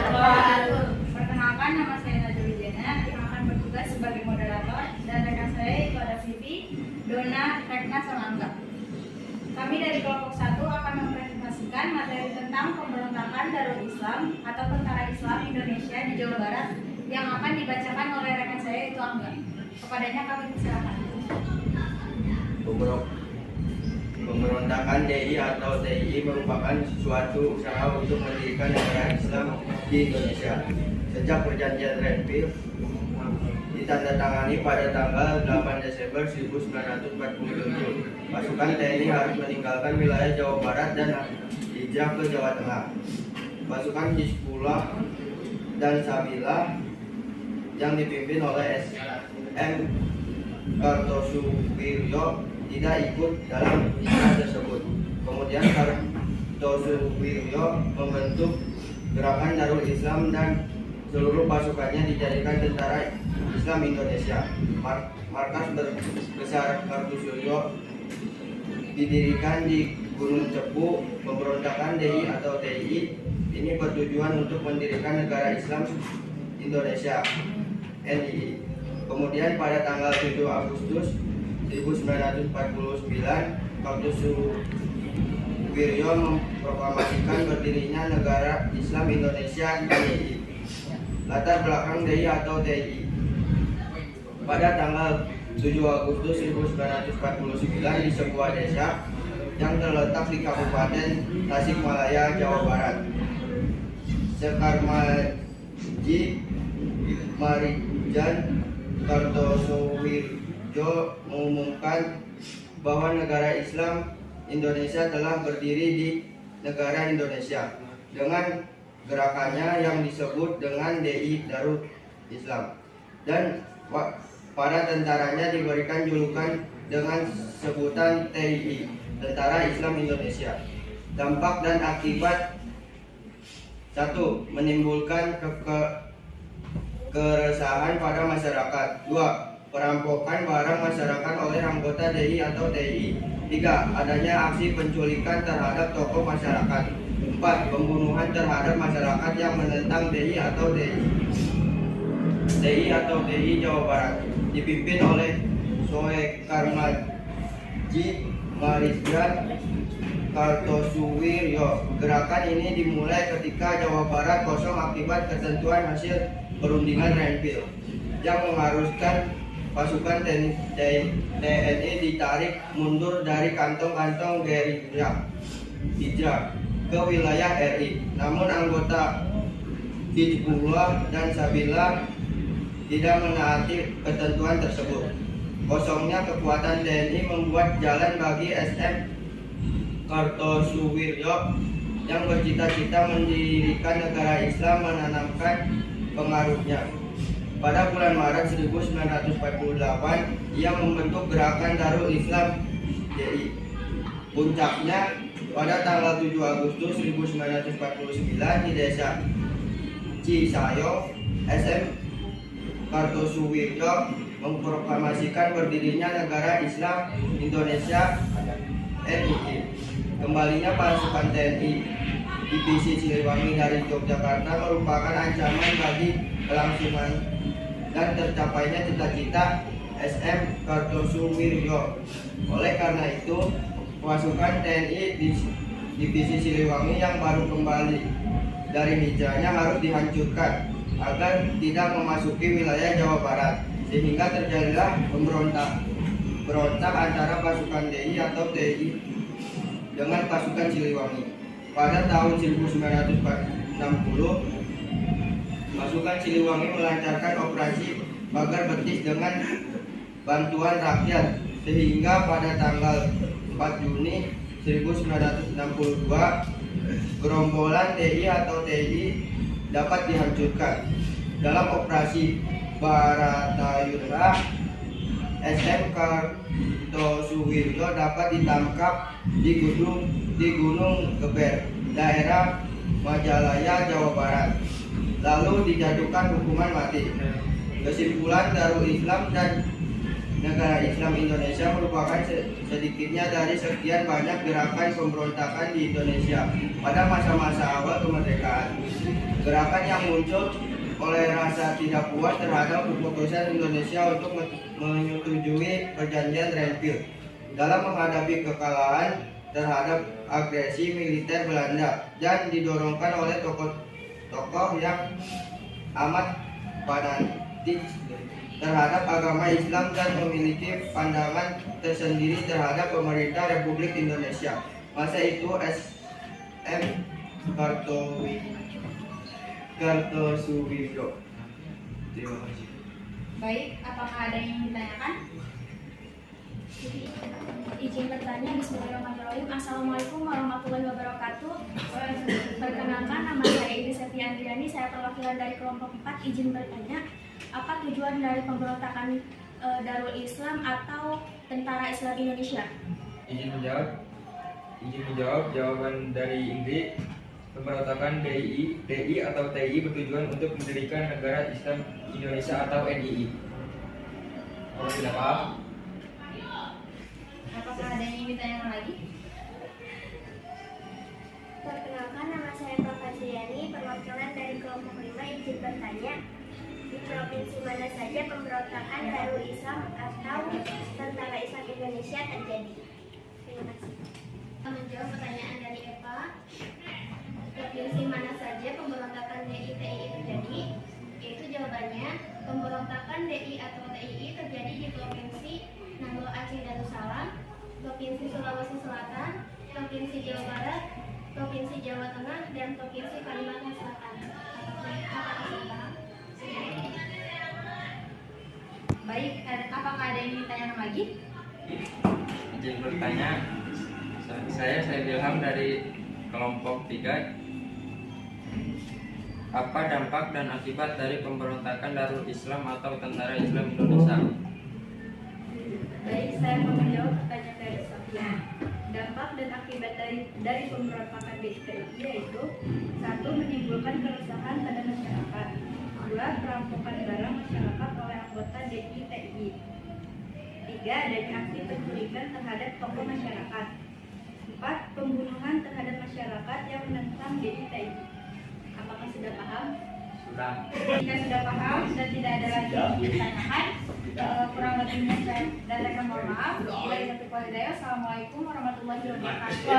wabarakatuh. Perkenalkan, nama saya Najwa Wijena yang akan bertugas sebagai moderator, dan rekan saya itu ada Vivi, Dona, Rekna, sama Angga. Kami dari kelompok 1 akan mempresentasikan materi tentang pemberontakan Darul Islam atau Tentara Islam Indonesia di Jawa Barat yang akan dibacakan oleh rekan saya itu Angga. Kepadanya kami persilakan. Pemberontakan DI atau TI merupakan suatu usaha untuk mendirikan negara Islam di Indonesia. Sejak perjanjian Renville ditandatangani pada tanggal 8 Desember 1947, pasukan TNI harus meninggalkan wilayah Jawa Barat dan hijrah ke Jawa Tengah. Pasukan Hizbullah dan Sabilah yang dipimpin oleh SM Kartosuwiryo tidak ikut dalam hijrah tersebut. Kemudian Kartosuwiryo membentuk Gerakan Darul Islam dan seluruh pasukannya dijadikan Tentara Islam Indonesia. Markas besar Kartosuwiryo didirikan di Gunung Cepu. Pemberontakan DI atau TI ini bertujuan untuk mendirikan negara Islam Indonesia NII. Kemudian pada tanggal 7 Agustus 1949, Kartosuwiryo memproklamasikan berdirinya negara Islam Indonesia NII. Latar belakang DI atau TI. Pada tanggal 7 Agustus 1949 di sebuah desa yang terletak di Kabupaten Tasikmalaya, Jawa Barat, Sekarmaji Marijan Kartosuwiryo mengumumkan bahwa negara Islam Indonesia telah berdiri di negara Indonesia dengan gerakannya yang disebut dengan DI Darul Islam, dan para tentaranya diberikan julukan dengan sebutan TII, Tentara Islam Indonesia. Dampak dan akibat: 1. Menimbulkan keresahan pada masyarakat. 2. Perampokan barang masyarakat oleh anggota DI atau TI. 3. Adanya aksi penculikan terhadap tokoh masyarakat. 4. Pembunuhan terhadap masyarakat yang menentang DI atau TI Jawa Barat dipimpin oleh Sekarmaji Marijan Kartosuwiryo. Gerakan ini dimulai ketika Jawa Barat kosong akibat ketentuan hasil perundingan Renville yang mengharuskan pasukan TNI ditarik mundur dari kantong-kantong gerindra hijrah ke wilayah RI. Namun anggota Hizbullah dan Sabilah tidak menaati ketentuan tersebut. Kosongnya kekuatan TNI membuat jalan bagi SM Kartosuwiryo yang bercita-cita mendirikan negara Islam menanamkan pengaruhnya. Pada bulan Maret 1948, ia membentuk Gerakan Darul Islam DI. Puncaknya pada tanggal 7 Agustus 1949 di desa Cisayong, SM Kartosuwiryo memproklamasikan berdirinya negara Islam Indonesia NII. Kembalinya pasukan TNI Divisi Siliwangi dari Yogyakarta merupakan ancaman bagi kelangsungan dan tercapainya cita-cita SM Kartosuwiryo. Oleh karena itu, pasukan TNI Divisi Siliwangi yang baru kembali dari hijrahnya harus dihancurkan agar tidak memasuki wilayah Jawa Barat, sehingga terjadilah berontak antara pasukan DI atau TI dengan pasukan Siliwangi. Pada tahun 1960, pasukan Siliwangi melancarkan operasi Pagar Betis dengan bantuan rakyat, sehingga pada tanggal 4 Juni 1962 gerombolan TI atau TI dapat dihancurkan. Dalam operasi Baratayuda, SM Kartosuwiryo dapat ditangkap di Gunung Geber, daerah Majalaya, Jawa Barat, lalu dijatuhkan hukuman mati. Kesimpulan, Darul Islam dan Negara Islam Indonesia merupakan sedikitnya dari sekian banyak gerakan pemberontakan di Indonesia pada masa-masa awal kemerdekaan. Gerakan yang muncul oleh rasa tidak puas terhadap keputusan Indonesia untuk menyetujui perjanjian Renville dalam menghadapi kekalahan terhadap agresi militer Belanda dan didorongkan oleh tokoh-tokoh yang amat fanatik terhadap agama Islam dan memiliki pandangan tersendiri terhadap pemerintah Republik Indonesia. Masa itu S.M. Kartosuwiryo. Terima kasih. Baik, apakah ada yang ingin ditanyakan? Izin bertanya, Bismillahirrahmanirrahim. Assalamualaikum warahmatullahi wabarakatuh. Perkenalkan, nama saya Edi Septi Andriani. Saya perwakilan dari kelompok 4. Izin bertanya, apa tujuan dari pemberontakan Darul Islam atau Tentara Islam Indonesia? Izin menjawab jawaban dari Indri. Pemberontakan DI atau TI bertujuan untuk mendirikan negara Islam Indonesia atau NII. Kalau tidak paham, Apakah ada yang ingin ditanyakan lagi? Perkenalkan, nama saya Prapasyani, perwakilan dari kelompok 5. Izin bertanya, di provinsi mana saja pemberontakan Darul Islam atau Tentara Islam Indonesia terjadi? Terima kasih. Menjawab pertanyaan dari Eva, provinsi mana saja pemberontakan DI-TII terjadi? Yaitu jawabannya, pemberontakan DI atau TII terjadi di Provinsi Nanggo Aceh Darussalam, Provinsi Sulawesi Selatan, Provinsi Jawa Barat, Provinsi Jawa Tengah, dan Provinsi Kalimantan Selatan. Apakah sudah paham? Baik, apakah ada yang ingin ditanyakan lagi? izin bertanya. Saya Wilham dari kelompok 3. Apa dampak dan akibat dari pemberontakan Darul Islam atau Tentara Islam Indonesia? Baik, saya mau menjawab pertanyaan dari Sofia. Dampak dan akibat dari pemberontakan DI yaitu 1. Menimbulkan keresahan pada masyarakat. 2. Perampokan barang masyarakat oleh anggota DI-TII. 3. Adanya aksi penculikan terhadap tokoh masyarakat. 4. Pembunuhan terhadap masyarakat yang menentang DI-TII. Apakah sudah paham? Sudah. Jika sudah paham dan tidak ada lagi yang ditanyakan, kurang lebihnya saya mohon maaf. Assalamualaikum warahmatullahi wabarakatuh.